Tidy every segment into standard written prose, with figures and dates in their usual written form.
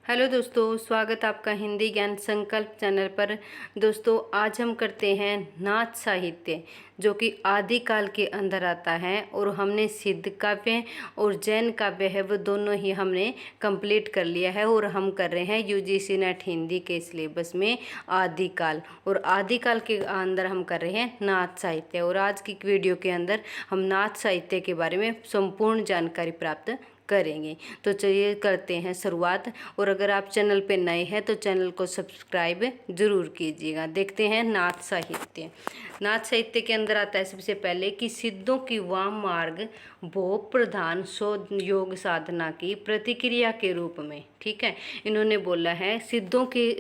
Hello दोस्तों, स्वागत आपका हिंदी ज्ञान संकल्प चैनल पर। दोस्तों, आज हम करते हैं नाथ साहित्य, जो कि आदिकाल के अंदर आता है। और हमने सिद्ध काव्य और जैन काव्य है वो दोनों ही हमने कंप्लीट कर लिया है। और हम कर रहे हैं यूजीसी नेट हिंदी के सिलेबस में आदिकाल, और आदिकाल के अंदर हम कर रहे हैं नाथ साहित्य। और आज की वीडियो के अंदर हम नाथ साहित्य के बारे में संपूर्ण जानकारी प्राप्त करेंगे। तो चलिए करते हैं शुरुआत। और अगर आप चैनल पे नए हैं तो चैनल को सब्सक्राइब जरूर कीजिएगा। देखते हैं नाथ साहित्य। नाथ साहित्य के अंदर आता है सबसे पहले कि सिद्धों की वाम मार्ग भोग प्रधान शोध योग साधना की प्रतिक्रिया के रूप में। ठीक है, इन्होंने बोला है सिद्धों की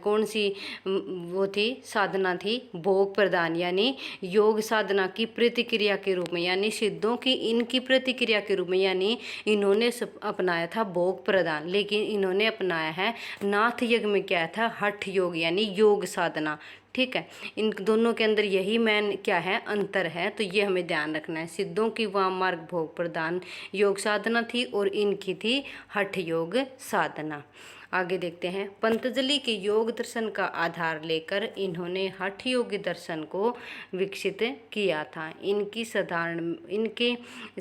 कौन सी वो थी, साधना थी भोग प्रदान, यानी योग साधना की प्रतिक्रिया के रूप में, यानी सिद्धों की इनकी प्रतिक्रिया के रूप में, यानी इन्होंने अपनाया था भोग प्रदान, लेकिन इन्होंने अपनाया है नाथ यज्ञ में क्या था, हठ योग यानी योग साधना। ठीक है, इन दोनों के अंदर यही मेन क्या है, अंतर है। तो ये हमें ध्यान रखना है। सिद्धों की वाम मार्ग भोग प्रदान योग साधना थी और इनकी थी हठ योग साधना। आगे देखते हैं। पतंजलि के योग दर्शन का आधार लेकर इन्होंने हठ योग दर्शन को विकसित किया था। इनके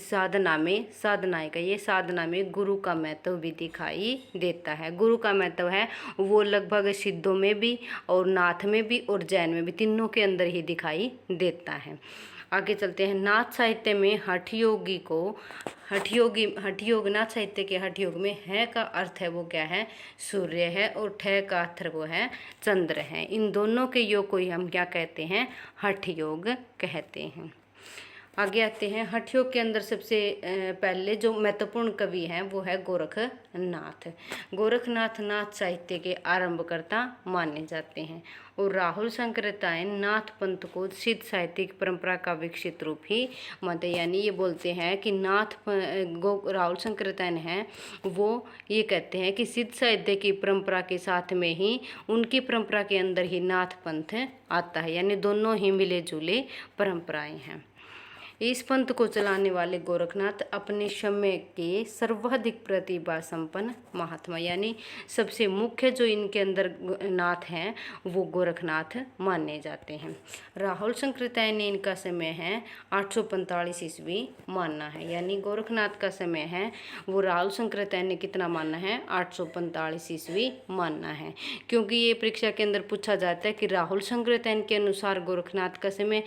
साधना में गुरु का महत्व भी दिखाई देता है। गुरु का महत्व है वो लगभग सिद्धों में भी और नाथ में भी और जैन में भी, तीनों के अंदर ही दिखाई देता है। आगे चलते हैं। नाथ साहित्य में हठ योग नाथ साहित्य के हठ योग में है का अर्थ है वो क्या है, सूर्य है, और ठय का अर्थ वो है चंद्र है। इन दोनों के योग को ही हम क्या कहते हैं, हठ योग कहते हैं। आगे आते हैं। हठ योग के अंदर सबसे पहले जो महत्वपूर्ण कवि हैं वो है गोरखनाथ। गोरखनाथ नाथ साहित्य के आरंभकर्ता माने जाते हैं। और राहुल शंकरतायन नाथ पंथ को सिद्ध साहित्यिक परंपरा का विकसित रूप ही मानते, यानी ये बोलते हैं कि राहुल शंकरतायन हैं वो ये कहते हैं कि सिद्ध साहित्य की परंपरा के साथ में ही उनकी परंपरा के अंदर ही नाथ पंथ आता है, यानी दोनों ही मिले जुले परंपराएं हैं। इस पंथ को चलाने वाले गोरखनाथ अपने समय के सर्वाधिक प्रतिभा संपन्न महात्मा, यानी सबसे मुख्य जो इनके अंदर नाथ हैं वो गोरखनाथ माने जाते हैं। राहुल शंकरतायन ने इनका समय है 845 ईस्वी मानना है, यानी गोरखनाथ का समय है वो राहुल शंकरतायन ने कितना मानना है, 845 ईस्वी मानना है। क्योंकि ये परीक्षा के अंदर पूछा जाता है कि राहुल शंकरतायन के अनुसार गोरखनाथ का समय,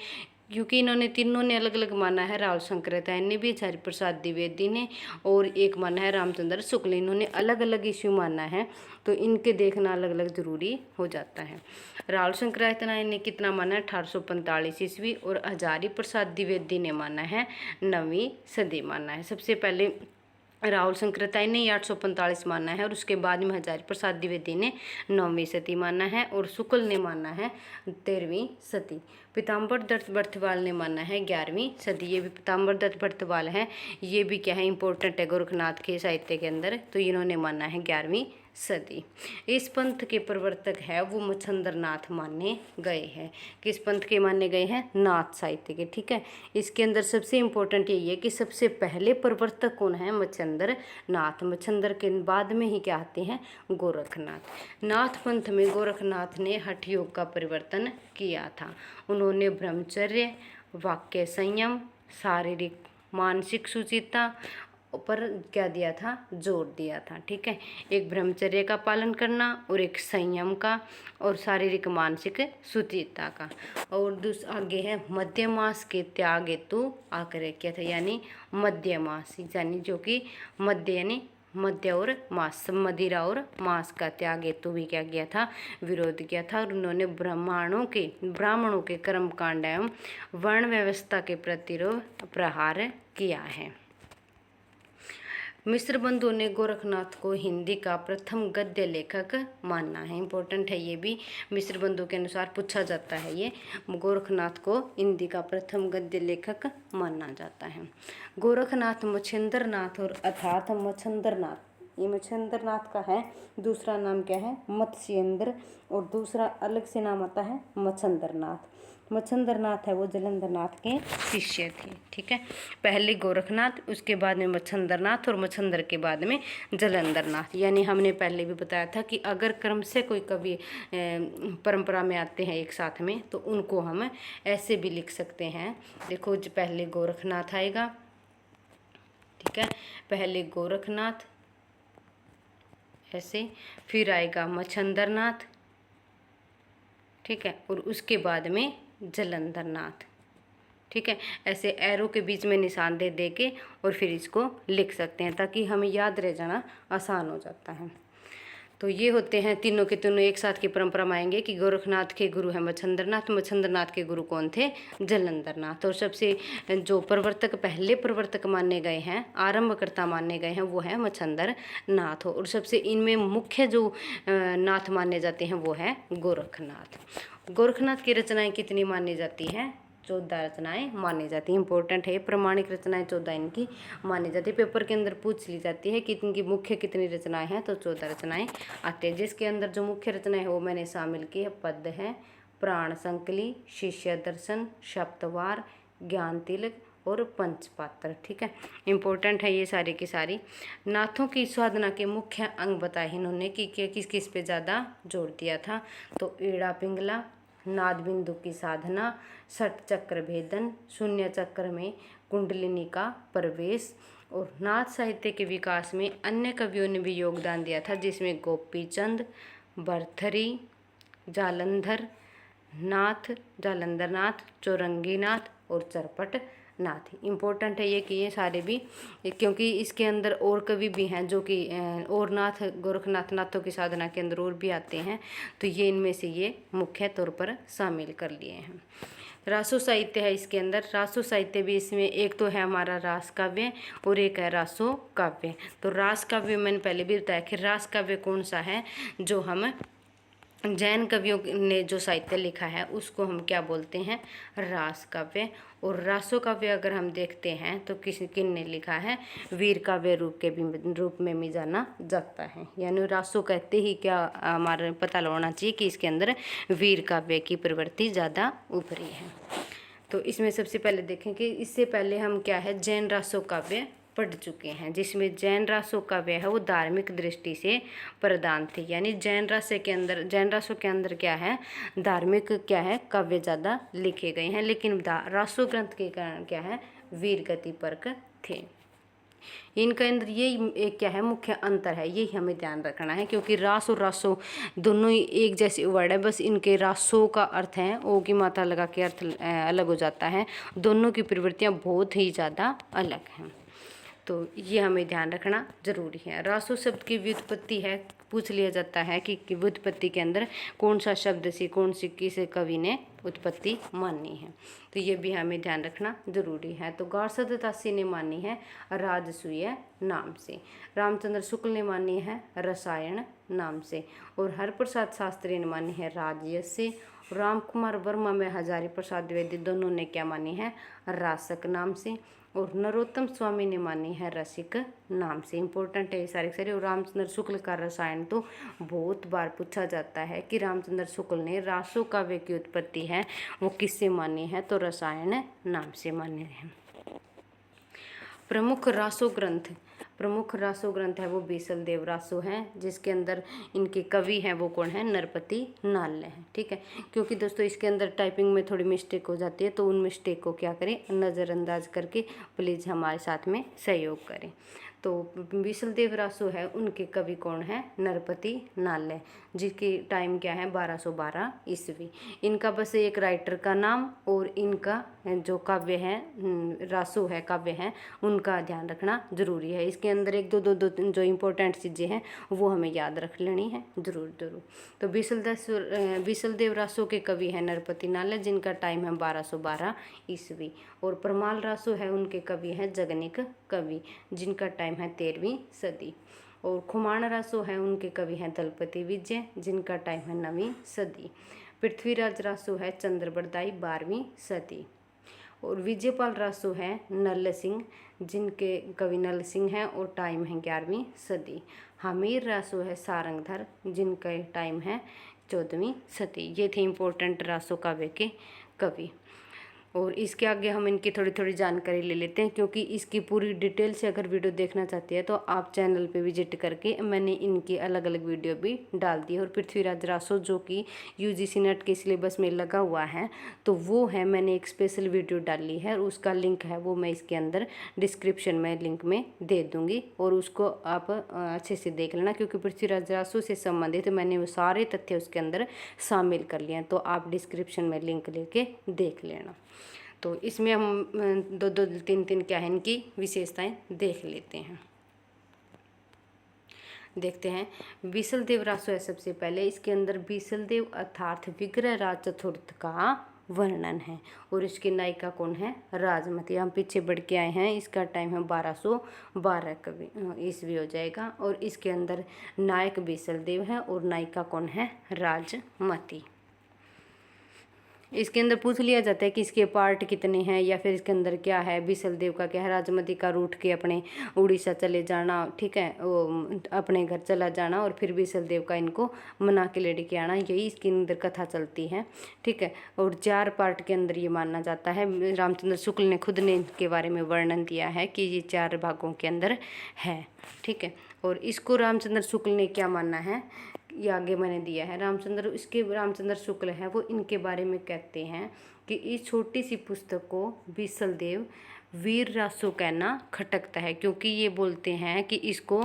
क्योंकि इन्होंने तीनों ने अलग अलग माना है। राहुल शंकरतायन ने भी, आचार्य प्रसाद द्विवेदी ने, और एक माना है रामचंद्र शुक्ल, इन्होंने अलग अलग इश्यू माना है। तो इनके देखना अलग अलग जरूरी हो जाता है। राहुल शंकरतायन ने कितना माना है, 1845 ईस्वी, और आचार्य प्रसाद द्विवेदी ने माना है 9वीं सदी माना है। सबसे पहले राहुल शंकरतायन ने 845 माना है, और उसके बाद में आचार्य प्रसाद द्विवेदी ने 9वीं सदी माना है, और शुक्ल ने माना है 13वीं सदी। पीताम्बर दत्त बर्थवाल ने माना है 11वीं सदी। ये भी पीताम्बर दत्त बर्थवाल है, ये भी क्या है, इंपॉर्टेंट है गोरखनाथ के साहित्य के अंदर। तो इन्होंने माना है 11वीं सदी। इस पंथ के प्रवर्तक है वो मच्छंद्रनाथ माने गए हैं। किस पंथ के माने गए हैं, नाथ साहित्य के। ठीक है, इसके अंदर सबसे इम्पोर्टेंट यही है कि सबसे पहले प्रवर्तक कौन है, मच्छंद्रनाथ। मच्छंद्र के बाद में ही क्या आते हैं, गोरखनाथ। नाथ पंथ में गोरखनाथ ने हठ योग का परिवर्तन किया था। उन्होंने ब्रह्मचर्य, वाक्य संयम, शारीरिक मानसिक सुचिता पर क्या दिया था, जोर दिया था। ठीक है, एक ब्रह्मचर्य का पालन करना और एक संयम का और शारीरिक मानसिक सुचिता का। और आगे है मध्यमास के त्याग हेतु आग्रह किया था, यानी मध्यमास यानी जो कि मध्य यानी मध्य और मांस, मदिरा और मांस का त्याग हेतु भी क्या किया था, विरोध किया था। और उन्होंने ब्राह्मणों के कर्मकांड एवं वर्ण व्यवस्था के प्रतिरोध प्रहार किया है। मिश्र बंधु ने गोरखनाथ को हिंदी का प्रथम गद्य लेखक मानना है। इम्पोर्टेंट है ये भी, मिश्र बंधु के अनुसार पूछा जाता है। ये गोरखनाथ को हिंदी का प्रथम गद्य लेखक माना जाता है। गोरखनाथ मच्छिंद्रनाथ और अर्थात मच्छंद्रनाथ ये मच्छिंद्रनाथ का है। दूसरा नाम क्या है? मत्स्येंद्र। और दूसरा अलग से नाम आता है मच्छिंद्रनाथ। मच्छिंद्रनाथ है वो जलंधरनाथ के शिष्य थे। ठीक है, पहले गोरखनाथ, उसके बाद में मच्छिंद्रनाथ और मच्छिंद्र के बाद में जलंधरनाथ। यानी हमने पहले भी बताया था कि अगर क्रम से कोई कवि परंपरा में आते हैं एक साथ में तो उनको हम ऐसे भी लिख सकते हैं। देखो पहले गोरखनाथ आएगा, ठीक है, पहले गोरखनाथ ऐसे, फिर आएगा मच्छिंद्रनाथ, ठीक है, और उसके बाद में जलंधरनाथ। ठीक है, ऐसे एरो के बीच में निशान दे दे के और फिर इसको लिख सकते हैं ताकि हमें याद रह जाना आसान हो जाता है। तो ये होते हैं तीनों के तीनों एक साथ की परंपरा में आएंगे कि गोरखनाथ के गुरु हैं मच्छिंद्रनाथ, मच्छिंद्रनाथ के गुरु कौन थे? जलंधरनाथ। और सबसे जो प्रवर्तक, पहले प्रवर्तक माने गए हैं, आरंभकर्ता माने गए हैं, वो है मच्छिंद्रनाथ। और सबसे इनमें मुख्य जो नाथ माने जाते हैं वो है गोरखनाथ। गोरखनाथ की रचनाएं कितनी मानी जाती हैं? 14 रचनाएं मानी जाती हैं। इंपॉर्टेंट है, प्रमाणिक रचनाएं 14 इनकी मानी जाती है। पेपर के अंदर पूछ ली जाती है कि इनकी मुख्य कितनी रचनाएं हैं, तो 14 रचनाएं आती है। जिसके अंदर जो मुख्य रचनाएं है वो मैंने शामिल की है। पद्य है, प्राण संकली, शिष्य दर्शन, सप्तवार, ज्ञान तिलक और पंचपात्र। ठीक है, इंपॉर्टेंट है ये सारी की सारी। नाथों की साधना के मुख्य अंग बताए इन्होंने कि किस किस पे ज़्यादा जोर दिया था। तो ईड़ा पिंगला, नाद बिंदु की साधना, षट चक्र भेदन, शून्य चक्र में कुंडलिनी का प्रवेश। और नाथ साहित्य के विकास में अन्य कवियों ने भी योगदान दिया था, जिसमें गोपीचंद, भरथरी, जालंधर नाथ, जालंधरनाथ, चौरंगीनाथ और चरपट नाथ। इम्पोर्टेंट है ये कि ये सारे भी, क्योंकि इसके अंदर और कवि भी हैं जो कि और नाथ, गोरखनाथ नाथों की साधना के अंदर और भी आते हैं, तो ये इनमें से ये मुख्य तौर पर शामिल कर लिए हैं। रासो साहित्य है इसके अंदर। रासो साहित्य भी इसमें एक तो है हमारा रास काव्य और एक है रासो काव्य। तो रास काव्य मैंने पहले भी बताया कि रास काव्य कौन सा है, जो हम जैन कवियों ने जो साहित्य लिखा है उसको हम क्या बोलते हैं? रास काव्य। और रासो काव्य अगर हम देखते हैं तो किन ने लिखा है? वीर काव्य रूप में भी जाना जाता है। यानी रासो कहते ही क्या हमारे पता लगाना चाहिए कि इसके अंदर वीर काव्य की प्रवृत्ति ज़्यादा उभरी है। तो इसमें सबसे पहले देखें कि इससे पहले हम क्या है, जैन रासो काव्य पढ़ चुके हैं, जिसमें जैन रासो काव्य है वो धार्मिक दृष्टि से प्रधान थे। यानी जैन रासो के अंदर क्या है? धार्मिक क्या है? काव्य ज़्यादा लिखे गए हैं। लेकिन रासो ग्रंथ के कारण क्या है? वीर गति परक थे। इनका अंदर यही एक क्या है? मुख्य अंतर है, यही हमें ध्यान रखना है, क्योंकि रास और रासो दोनों ही एक जैसे वर्ड है, बस इनके रासो का अर्थ है, ओ की मात्रा लगा के अर्थ अलग हो जाता है। दोनों की प्रवृत्तियाँ बहुत ही ज़्यादा अलग हैं, तो ये हमें ध्यान रखना जरूरी है। रासो शब्द की व्युत्पत्ति है, पूछ लिया जाता है कि व्युत्पत्ति के अंदर कौन सा शब्द से कौन सी किस कवि ने उत्पत्ति मानी है, तो ये भी हमें ध्यान रखना जरूरी है। तो गार्सद दासी ने मानी है राजसूय नाम से, रामचंद्र शुक्ल ने मानी है रसायन नाम से, और हरप्रसाद शास्त्री ने मानी है राजयश से, राम कुमार वर्मा में हजारी प्रसाद द्विवेदी दोनों ने क्या मानी है? रासक नाम से, और नरोत्तम स्वामी ने मानी है रसिक नाम से। इम्पोर्टेंट है ये सारे सारे। और रामचंद्र शुक्ल का रसायन तो बहुत बार पूछा जाता है कि रामचंद्र शुक्ल ने रासो काव्य की उत्पत्ति है वो किससे मानी है, तो रसायन नाम से मानी है। प्रमुख रासो ग्रंथ है वो बीसल देव रासो है, जिसके अंदर इनके कवि हैं वो कौन है? नरपति नाल्य है। ठीक है, क्योंकि दोस्तों इसके अंदर टाइपिंग में थोड़ी मिस्टेक हो जाती है, तो उन मिस्टेक को क्या करें? नज़रअंदाज करके प्लीज़ हमारे साथ में सहयोग करें। तो बीसल देव रासो है, उनके कवि कौन है? नरपति नाल्य, जिसकी टाइम क्या है? 1212 ईस्वी। इनका बस एक राइटर का नाम और इनका जो काव्य है, रासो है, काव्य है, उनका ध्यान रखना जरूरी है। इसके अंदर एक दो जो इम्पोर्टेंट चीज़ें हैं वो हमें याद रख लेनी है जरूर। तो बीसल देव रासो के कवि हैं नरपति नाल्य, जिनका टाइम है 1212 ईस्वी। और परमाल रासो है, उनके कवि हैं जगनिक कवि, जिनका टाइम है 13वीं सदी। और खुमाण रासो है, उनके कवि हैं दलपति विजय, जिनका टाइम है 9वीं सदी। पृथ्वीराज रासो है चंद्रबरदाई 12वीं सदी। और विजयपाल रासो है नल सिंह, जिनके कवि नल सिंह हैं और टाइम है 11वीं सदी। हमीर रासो है सारंगधर, जिनका टाइम है 14वीं सदी। ये थे इम्पोर्टेंट रासो काव्य के कवि। और इसके आगे हम इनकी थोड़ी थोड़ी जानकारी ले लेते हैं, क्योंकि इसकी पूरी डिटेल से अगर वीडियो देखना चाहते हैं तो आप चैनल पे विजिट करके मैंने इनकी अलग अलग वीडियो भी डाल दी है। और पृथ्वीराज रासो जो कि यूजीसी नेट के सिलेबस में लगा हुआ है, तो वो है मैंने एक स्पेशल वीडियो डाली है, और उसका लिंक है वो मैं इसके अंदर डिस्क्रिप्शन में लिंक में दे दूँगी, और उसको आप अच्छे से देख लेना, क्योंकि पृथ्वीराज रासो से संबंधित मैंने वो सारे तथ्य उसके अंदर शामिल कर लिए हैं, तो आप डिस्क्रिप्शन में लिंक लेके देख लेना। तो इसमें हम दो दो तीन तीन क्या है इनकी विशेषताएं देख लेते हैं। देखते हैं बीसलदेव रासो है सबसे पहले। इसके अंदर बीसलदेव अर्थात विग्रह राज चतुर्थ का वर्णन है, और इसकी नायिका कौन है? राजमती। हम पीछे बढ़ के आए हैं, इसका टाइम है 1212 कवि ईस्वी हो जाएगा, और इसके अंदर नायक बीसलदेव है और नायिका कौन है? राजमती। इसके अंदर पूछ लिया जाता है कि इसके पार्ट कितने हैं, या फिर इसके अंदर क्या है। बीसलदेव का क्या है? राजमती का रूठ के अपने उड़ीसा चले जाना, ठीक है, वो अपने घर चला जाना, और फिर बीसलदेव का इनको मना के लेडी के आना, यही इसके अंदर कथा चलती है, ठीक है। और 4 पार्ट के अंदर ये मानना जाता है। रामचंद्र शुक्ल ने खुद ने इनके बारे में वर्णन दिया है कि ये 4 भागों के अंदर है, ठीक है। और इसको रामचंद्र शुक्ल ने क्या माना है, ये आगे मैंने दिया है। रामचंद्र शुक्ल है वो इनके बारे में कहते हैं कि इस छोटी सी पुस्तक को बीसलदेव वीर रासो कहना खटकता है, क्योंकि ये बोलते हैं कि इसको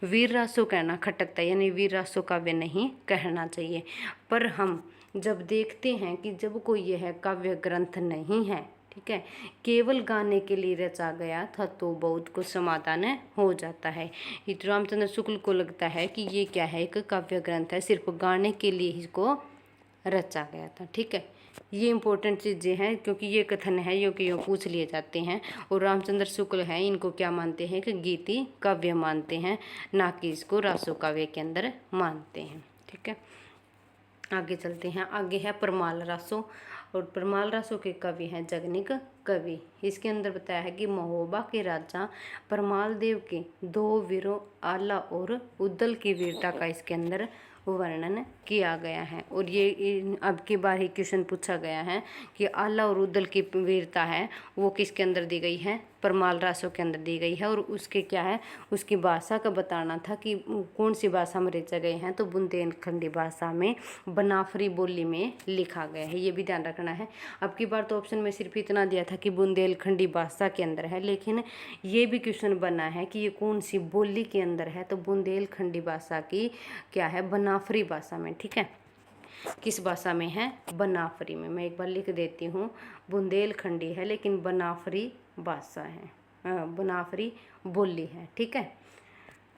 वीर रासो कहना खटकता है, यानी वीर रासो काव्य नहीं कहना चाहिए। पर हम जब देखते हैं कि जब कोई यह काव्य ग्रंथ नहीं है, ठीक है, केवल गाने के लिए रचा गया था, तो बहुत कुछ समाधान हो जाता है। रामचंद्र शुक्ल को लगता है कि ये क्या है, एक काव्य ग्रंथ है, सिर्फ गाने के लिए इसको रचा गया था, ठीक है। ये इंपॉर्टेंट चीज़ें हैं, क्योंकि ये कथन है यो कि यो पूछ लिए जाते हैं। और रामचंद्र शुक्ल हैं, इनको क्या मानते हैं कि गीति काव्य मानते हैं, ना कि इसको रासो काव्य के अंदर मानते हैं, ठीक है। आगे चलते हैं। आगे है परमाल रासो, और परमाल रासो के कवि हैं जगनिक कवि। इसके अंदर बताया है कि महोबा के राजा परमाल देव के 2 वीरों आला और उद्दल की वीरता का इसके अंदर वर्णन किया गया है। और ये अब की बार ही क्वेश्चन पूछा गया है कि आला और उद्दल की वीरता है वो किसके अंदर दी गई है? परमाल रासो के अंदर दी गई है। और उसके क्या है, उसकी भाषा का बताना था कि कौन सी भाषा में रचे गए हैं, तो बुंदेलखंडी भाषा में बनाफरी बोली में लिखा गया है, ये भी ध्यान रखना है। अब की बार तो ऑप्शन में सिर्फ इतना दिया था कि बुंदेलखंडी भाषा के अंदर है, लेकिन ये भी क्वेश्चन बना है कि ये कौन सी बोली के अंदर है, तो बुंदेलखंडी भाषा की क्या है, बनाफरी भाषा में, ठीक है। किस भाषा में है? बनाफरी में। मैं एक बार लिख देती हूँ, बुंदेलखंडी है लेकिन बनाफरी भाषा है, बनाफरी बोली है, ठीक है।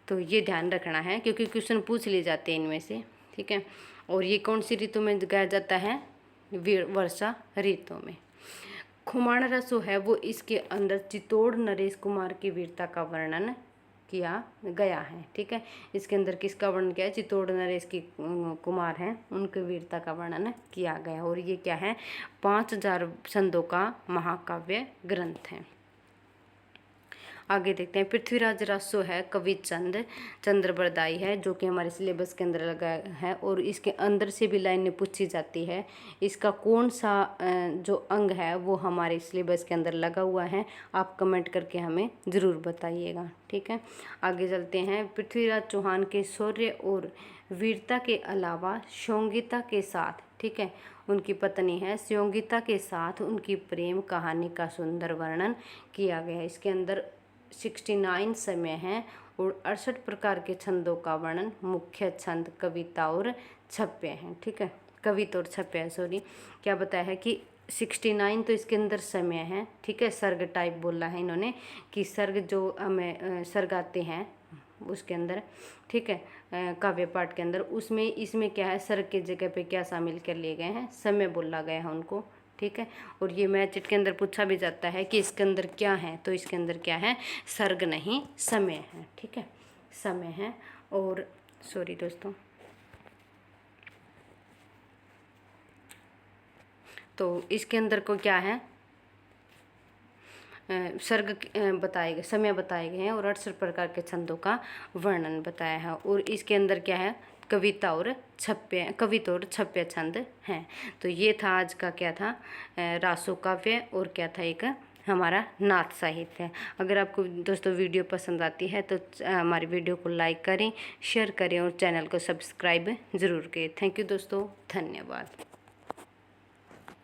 तो ये ध्यान रखना है, क्योंकि क्वेश्चन पूछ लिए जाते हैं इनमें से, ठीक है। और ये कौन सी ऋतु में गाया जाता है? वर्षा ऋतु में। खुमाण रसो है वो इसके अंदर चित्तौड़ नरेश कुमार की वीरता का वर्णन किया गया है, ठीक है। इसके अंदर किसका वर्णन किया है? चित्तौड़ नरेश की कुमार हैं, उनकी वीरता का वर्णन किया गया। और ये क्या है? 5000 छंदों का महाकाव्य ग्रंथ है। आगे देखते हैं। पृथ्वीराज रासो है कवि चंद्र बरदाई है, जो कि हमारे सिलेबस के अंदर लगा है, और इसके अंदर से भी लाइनें पूछी जाती है। इसका कौन सा जो अंग है वो हमारे सिलेबस के अंदर लगा हुआ है, आप कमेंट करके हमें ज़रूर बताइएगा, ठीक है। आगे चलते हैं। पृथ्वीराज चौहान के शौर्य और वीरता के अलावा संगीता के साथ, ठीक है, उनकी पत्नी है संगीता के साथ उनकी प्रेम कहानी का सुंदर वर्णन किया गया है। इसके अंदर 69 समय हैं और 68 प्रकार के छंदों का वर्णन, मुख्य छंद, कविता और छप्पे हैं, ठीक है। कविता और छप्पे हैं, सॉरी, क्या बताया है कि 69 तो इसके अंदर समय है, ठीक है। सर्ग टाइप बोला है इन्होंने कि सर्ग जो हमें सर्ग आते हैं उसके अंदर, ठीक है, काव्य पाठ के अंदर, उसमें इसमें क्या है, सर्ग के जगह पे क्या शामिल कर लिए गए हैं? समय बोला गया है उनको, ठीक है। और ये मैथ चिट के अंदर पूछा भी जाता है कि इसके अंदर क्या है, तो इसके अंदर क्या है? सर्ग नहीं, समय है, ठीक है, समय है। और सॉरी दोस्तों, तो इसके अंदर को क्या है, सर्ग बताए गए, समय बताए गए हैं और 68 प्रकार के छंदों का वर्णन बताया है। और इसके अंदर क्या है, कविता और छप्य छंद हैं। तो ये था आज का क्या था, रासो काव्य और क्या था एक हमारा नाथ साहित्य। अगर आपको दोस्तों वीडियो पसंद आती है तो हमारी वीडियो को लाइक करें, शेयर करें और चैनल को सब्सक्राइब ज़रूर करें। थैंक यू दोस्तों, धन्यवाद।